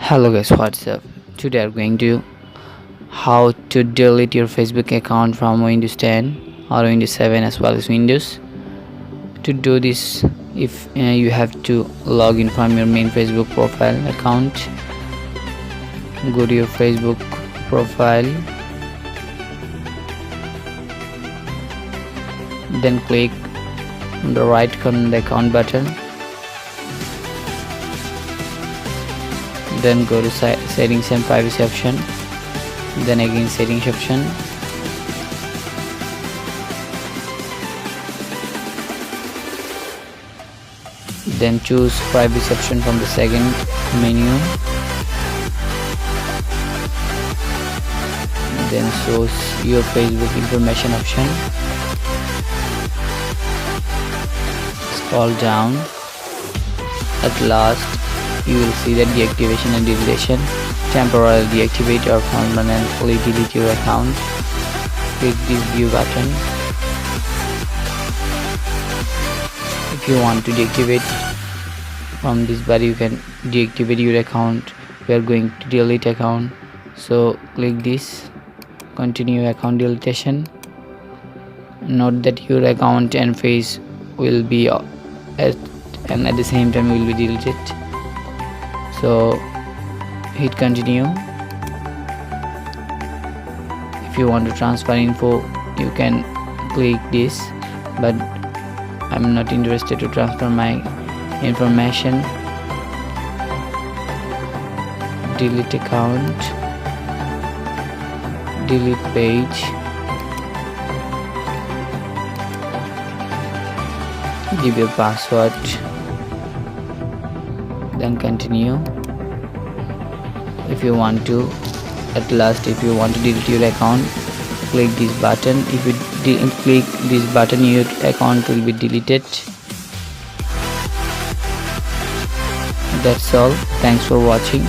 Hello guys, what's up? Today I'm going to how to delete your Facebook account from Windows 10 or Windows 7 as well as Windows. To do this, if you have to log in from your main Facebook profile account, go to your Facebook profile, then click on the right corner on the account button, then go to settings and privacy option, then again settings option, then choose privacy option from the second menu, then shows your Facebook information option. Scroll down. At last you will see that deactivation and deletion. Temporarily deactivate or permanently delete your account. Click this view button. If you want to deactivate from this bar, you can deactivate your account. We are going to delete account, so click this continue account deletion. Note that your account and face will be at the same time will be deleted, so hit continue. If you want to transfer info, you can click this, but I'm not interested to transfer my information. Delete account, delete page, give your password, then continue. If you want to delete your account, click this button. If you click this button, your account will be deleted. That's all. Thanks for watching.